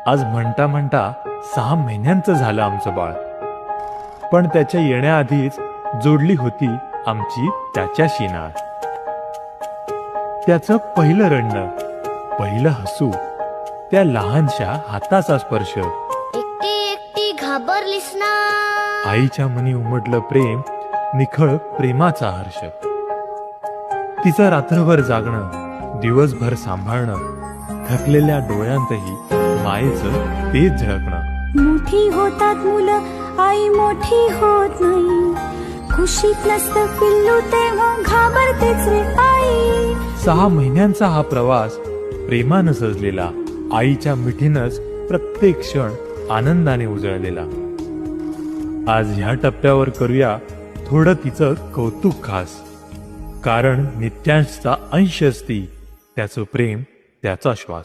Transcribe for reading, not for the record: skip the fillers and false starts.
आज म्हणता म्हणता 6 महिन्यांचं झालं आमचं बाळ. पण त्याच्या येण्याआधीच जोडली होती आमची त्याच्याशी नाळ. त्याचं पहिलं रडणं, पहिलं हसू, त्या लहानशा हाताचा स्पर्श, एकटी एकटी घाबरलीस ना. आईच्या मनी उमटलं प्रेम, निखळ प्रेमाचा हर्ष. तिचं रात्रभर जागणं, दिवसभर सांभाळणं, थकलेल्या डोळ्यांतही मायेचं तेच झळकणं. मोठी होतात मुलं, आई मोठी होत नाही. खुशीत नसतं पिल्लू तेव्हा घाबरतेच रे आई. 6 महिन्यांचा हा प्रवास प्रेमानं सजलेला, आईच्या मिठीनंच प्रत्येक क्षण आनंदाने उजळलेला. आज ह्या टप्प्यावर करूया थोडं तिचं कौतुक खास. कारण नित्यांशचा अंश असती त्याचं प्रेम, त्याचा श्वास.